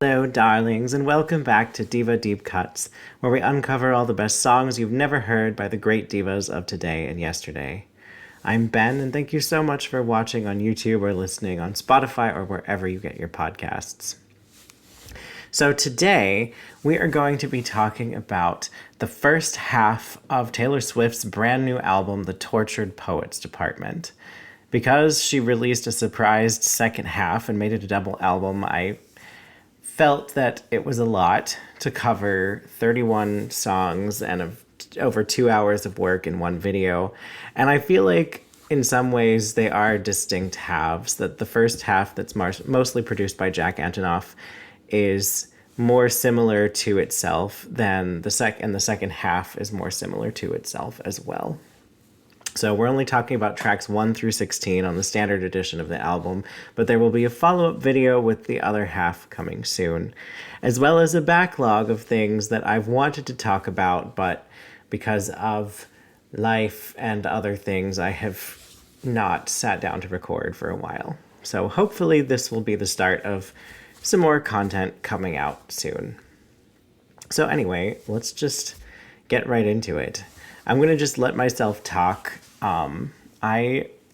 Hello, darlings, and welcome back to Diva Deep Cuts, where we uncover all the best songs you've never heard by the great divas of today and yesterday. I'm Ben, and thank you so much for watching on YouTube or listening on Spotify or wherever you get your podcasts. So today, we are going to be talking about the first half of Taylor Swift's brand new album, The Tortured Poets Department. Because she released a surprised second half and made it a double album, I felt that it was a lot to cover 31 songs and over 2 hours of work in one video. And I feel like in some ways they are distinct halves, that the first half that's mostly produced by Jack Antonoff is more similar to itself than the second half is more similar to itself as well. So we're only talking about tracks 1 through 16 on the standard edition of the album, but there will be a follow-up video with the other half coming soon, as well as a backlog of things that I've wanted to talk about, but because of life and other things, I have not sat down to record for a while. So hopefully this will be the start of some more content coming out soon. So anyway, let's just get right into it. I'm going to just let myself talk.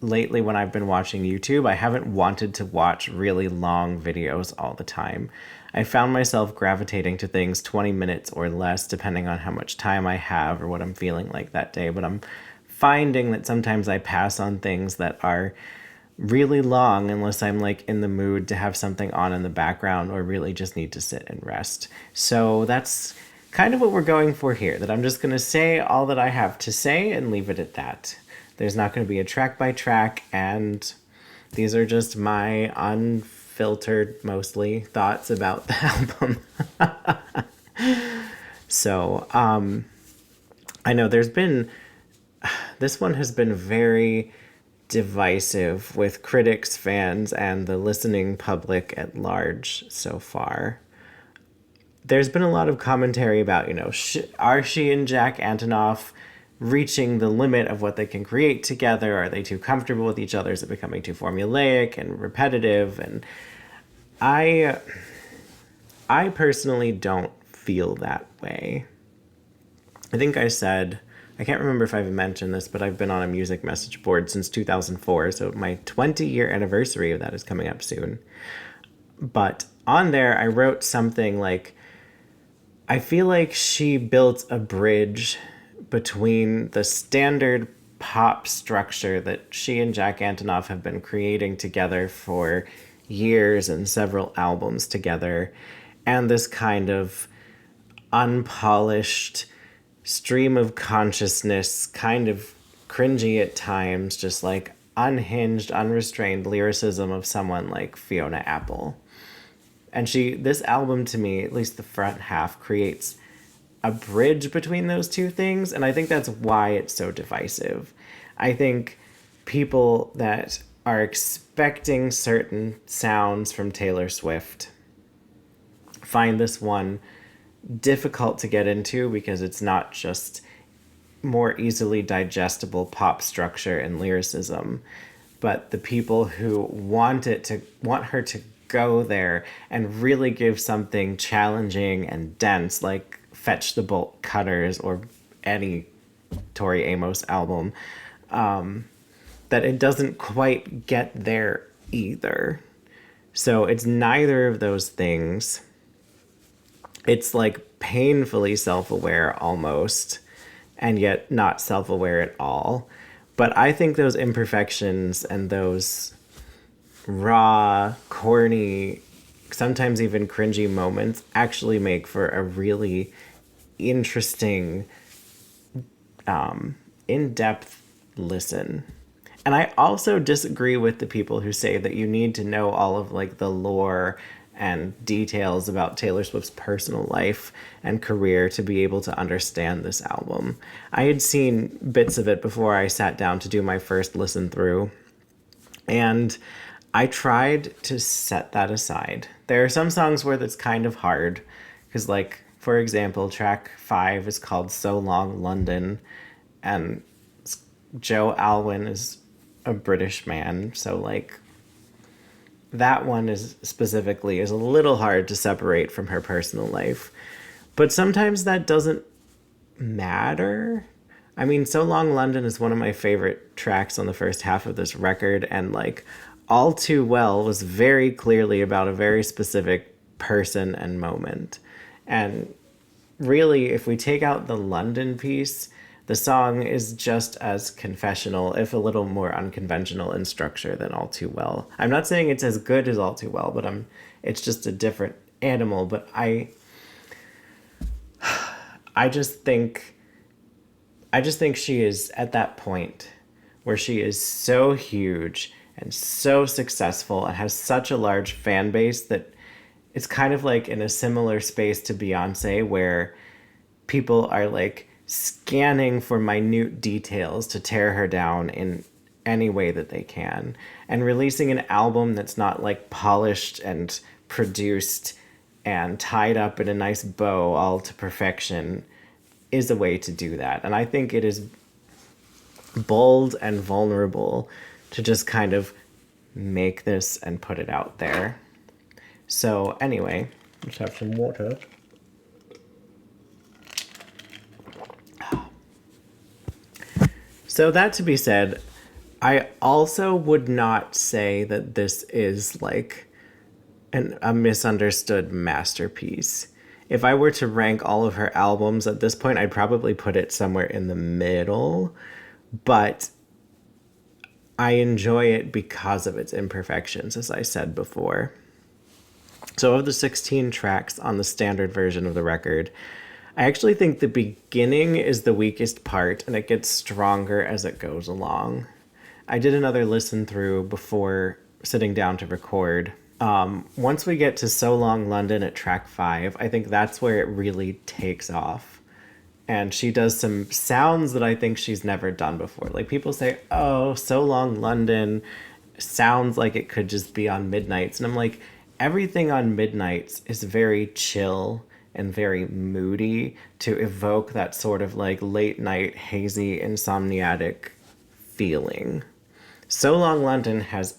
Lately, when I've been watching YouTube, I haven't wanted to watch really long videos all the time. I found myself gravitating to things 20 minutes or less, depending on how much time I have or what I'm feeling like that day. But I'm finding that sometimes I pass on things that are really long unless I'm like in the mood to have something on in the background or really just need to sit and rest. So that's kind of what we're going for here, that I'm just going to say all that I have to say and leave it at that. There's not going to be a track by track, and these are just my unfiltered, mostly, thoughts about the album. So, I know this one has been very divisive with critics, fans, and the listening public at large so far. There's been a lot of commentary about, are she and Jack Antonoff reaching the limit of what they can create together? Are they too comfortable with each other? Is it becoming too formulaic and repetitive? And I personally don't feel that way. I think I can't remember if I've mentioned this, but I've been on a music message board since 2004, so my 20-year anniversary of that is coming up soon. But on there, I wrote something like, I feel like she built a bridge between the standard pop structure that she and Jack Antonoff have been creating together for years and several albums together, and this kind of unpolished stream of consciousness, kind of cringy at times, just like unhinged, unrestrained lyricism of someone like Fiona Apple. And this album to me, at least the front half, creates a bridge between those two things. And I think that's why it's so divisive. I think people that are expecting certain sounds from Taylor Swift find this one difficult to get into because it's not just more easily digestible pop structure and lyricism, but the people who want her to go there and really give something challenging and dense, like Fetch the Bolt Cutters or any Tori Amos album, that it doesn't quite get there either. So it's neither of those things. It's like painfully self-aware almost, and yet not self-aware at all. But I think those imperfections and those raw, corny, sometimes even cringy moments actually make for a really interesting, in-depth listen. And I also disagree with the people who say that you need to know all of like the lore and details about Taylor Swift's personal life and career to be able to understand this album. I had seen bits of it before I sat down to do my first listen through, and I tried to set that aside. There are some songs where that's kind of hard, because like, for example, track 5 is called So Long London, and Joe Alwyn is a British man, so like that one is specifically is a little hard to separate from her personal life. But sometimes that doesn't matter. I mean, So Long London is one of my favorite tracks on the first half of this record, and like All Too Well was very clearly about a very specific person and moment. And really, if we take out the London piece, the song is just as confessional, if a little more unconventional in structure than All Too Well. I'm not saying it's as good as All Too Well, but it's just a different animal. But I just think she is at that point where she is so huge and so successful and has such a large fan base that it's kind of like in a similar space to Beyonce, where people are like scanning for minute details to tear her down in any way that they can. And releasing an album that's not like polished and produced and tied up in a nice bow all to perfection is a way to do that. And I think it is bold and vulnerable to just kind of make this and put it out there. So anyway, let's have some water. So that to be said, I also would not say that this is like a misunderstood masterpiece. If I were to rank all of her albums at this point, I'd probably put it somewhere in the middle. But I enjoy it because of its imperfections, as I said before. So of the 16 tracks on the standard version of the record, I actually think the beginning is the weakest part, and it gets stronger as it goes along. I did another listen through before sitting down to record. Once we get to So Long London at track 5, I think that's where it really takes off. And she does some sounds that I think she's never done before. Like people say, oh, So Long London sounds like it could just be on Midnights. And I'm like, everything on Midnights is very chill and very moody to evoke that sort of like late night, hazy, insomniatic feeling. So Long London has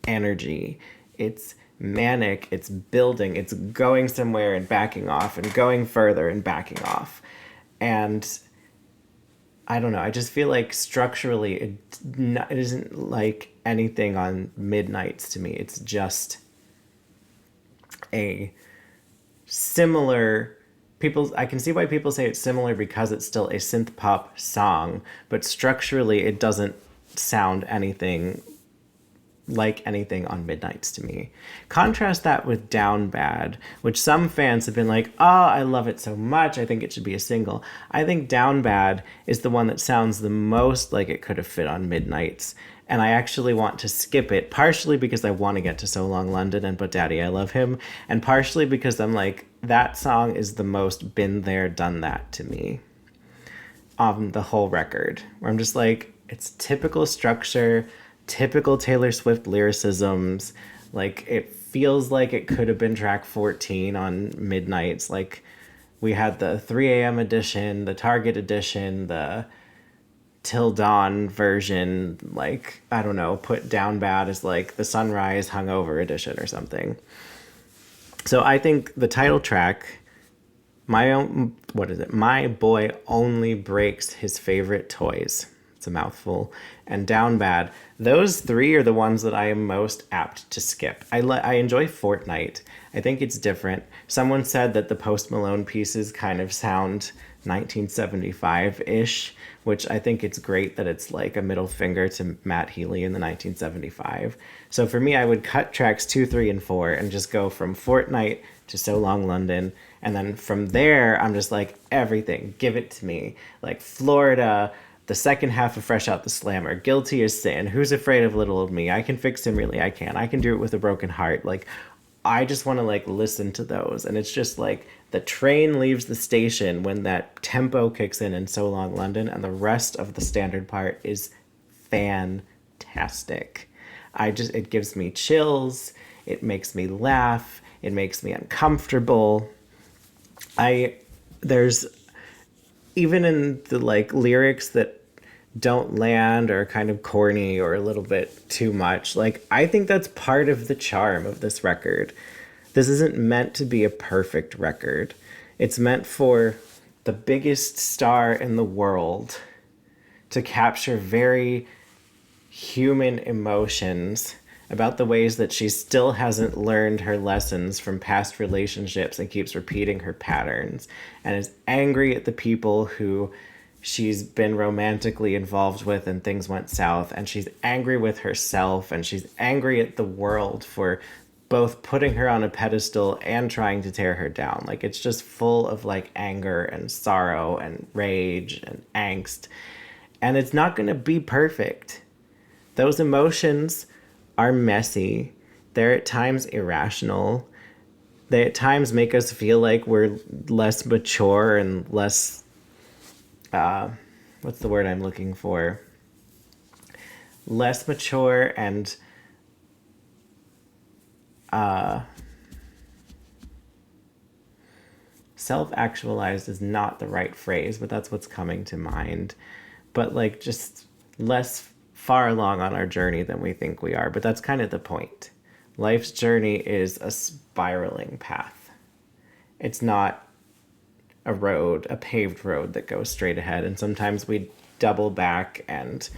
energy. It's manic, it's building, it's going somewhere and backing off and going further and backing off. And I don't know, I just feel like structurally it isn't like anything on Midnights to me. It's just a similar I can see why people say it's similar because it's still a synth pop song, but structurally it doesn't sound anything like anything on Midnights to me. Contrast that with Down Bad, which some fans have been like, oh, I love it so much, I think it should be a single. I think Down Bad is the one that sounds the most like it could have fit on Midnights. And I actually want to skip it, partially because I want to get to So Long London and But Daddy I Love Him, and partially because I'm like, that song is the most been there, done that to me on the whole record. Where I'm just like, it's typical structure, typical Taylor Swift lyricisms. Like, it feels like it could have been track 14 on Midnights. Like, we had the 3 a.m. edition, the Target edition, the Till Dawn version, like, I don't know, put Down Bad as like the Sunrise Hungover edition or something. So I think the title track, My Boy Only Breaks His Favorite Toys. It's a mouthful. And Down Bad. Those three are the ones that I am most apt to skip. I enjoy Fortnite. I think it's different. Someone said that the Post Malone pieces kind of sound 1975-ish, which I think it's great that it's like a middle finger to Matt Healy in the 1975. So for me, I would cut tracks 2, 3, and 4 and just go from Fortnite to So Long London. And then from there, I'm just like, everything, give it to me. Like Florida, the second half of Fresh Out the Slammer, Guilty as Sin, Who's Afraid of Little Old Me, I Can Fix Him, Really I Can, I Can Do It With a Broken Heart. Like, I just want to like listen to those. And it's just like the train leaves the station when that tempo kicks in So Long London, and the rest of the standard part is fantastic. It gives me chills. It makes me laugh. It makes me uncomfortable. There's even in the like lyrics that don't land or kind of corny or a little bit too much. Like, I think that's part of the charm of this record. This isn't meant to be a perfect record. It's meant for the biggest star in the world to capture very human emotions about the ways that she still hasn't learned her lessons from past relationships and keeps repeating her patterns, and is angry at the people who she's been romantically involved with and things went south, and she's angry with herself, and she's angry at the world for both putting her on a pedestal and trying to tear her down. Like, it's just full of like anger and sorrow and rage and angst, and it's not going to be perfect. Those emotions are messy. They're at times irrational. They at times make us feel like we're less mature and less, what's the word I'm looking for? Less mature and self-actualized is not the right phrase, but that's what's coming to mind. But like just less far along on our journey than we think we are. But that's kind of the point. Life's journey is a spiraling path. It's not a road, a paved road that goes straight ahead. And sometimes we double back and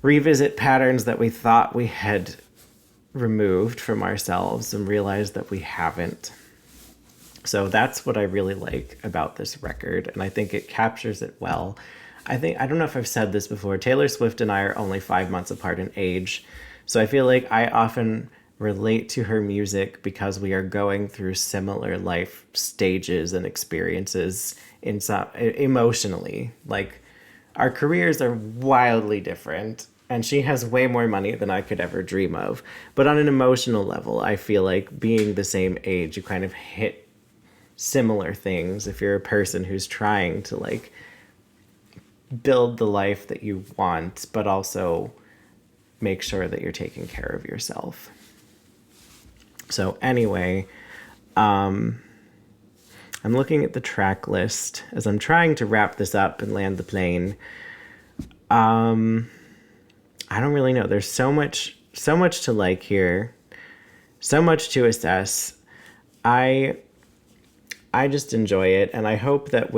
revisit patterns that we thought we had removed from ourselves and realize that we haven't. So that's what I really like about this record, and I think it captures it well. I don't know if I've said this before, Taylor Swift and I are only 5 months apart in age, so I feel like I often relate to her music because we are going through similar life stages and experiences in some emotionally. Like, our careers are wildly different, and she has way more money than I could ever dream of. But on an emotional level, I feel like being the same age, you kind of hit similar things if you're a person who's trying to like build the life that you want, but also make sure that you're taking care of yourself. So anyway, I'm looking at the track list as I'm trying to wrap this up and land the plane. I don't really know. There's so much to like here, so much to assess. I just enjoy it, and I hope that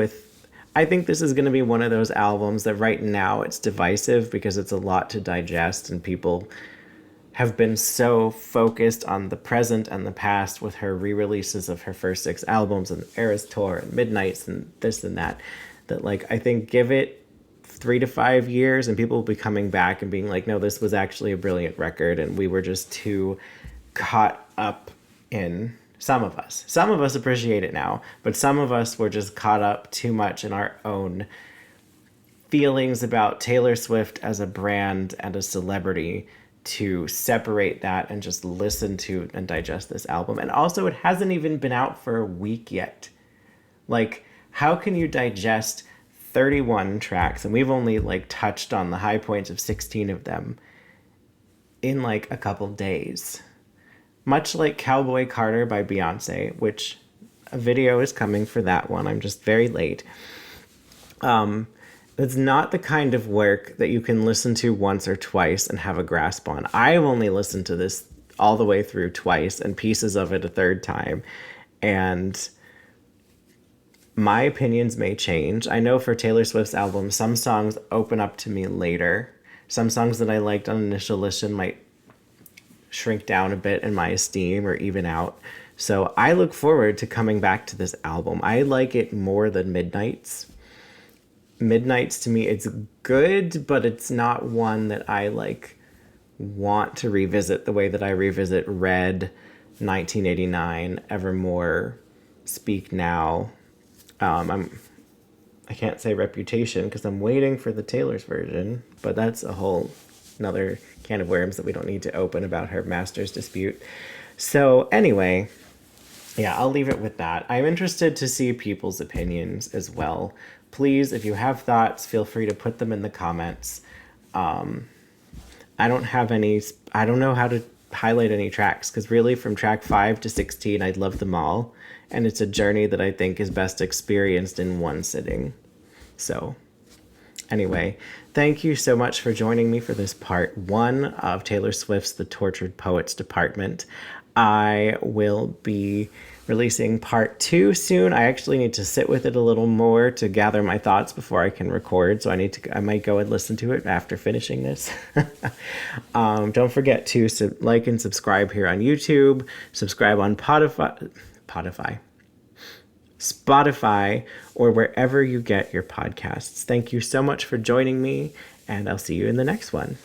I think this is going to be one of those albums that right now it's divisive because it's a lot to digest, and people have been so focused on the present and the past with her re-releases of her first 6 albums and Eras Tour and Midnights and this and that like, I think give it 3 to 5 years and people will be coming back and being like, no, this was actually a brilliant record, and we were just too caught up in... Some of us appreciate it now, but some of us were just caught up too much in our own feelings about Taylor Swift as a brand and a celebrity to separate that and just listen to and digest this album. And also, it hasn't even been out for a week yet. Like, how can you digest 31 tracks, and we've only like touched on the high points of 16 of them, in like a couple days? Much like Cowboy Carter by Beyonce, which a video is coming for that one. I'm just very late. It's not the kind of work that you can listen to once or twice and have a grasp on. I've only listened to this all the way through twice and pieces of it a third time. And my opinions may change. I know for Taylor Swift's album, some songs open up to me later. Some songs that I liked on initial listen might shrink down a bit in my esteem or even out. So I look forward to coming back to this album. I like it more than Midnights. Midnights, to me, it's good, but it's not one that I like want to revisit the way that I revisit Red, 1989, Evermore, Speak Now. I can't say Reputation because I'm waiting for the Taylor's version, but that's a whole another can of worms that we don't need to open about her master's dispute. So anyway, yeah, I'll leave it with that. I'm interested to see people's opinions as well. Please, if you have thoughts, feel free to put them in the comments. I don't know how to highlight any tracks, because really from track 5 to 16, I love them all. And it's a journey that I think is best experienced in one sitting. So Anyway, thank you so much for joining me for this part 1 of Taylor Swift's The Tortured Poets Department. I will be releasing part 2 soon. I actually need to sit with it a little more to gather my thoughts before I can record, so I might go and listen to it after finishing this. Don't forget to like and subscribe here on YouTube, subscribe on Spotify, or wherever you get your podcasts. Thank you so much for joining me, and I'll see you in the next one.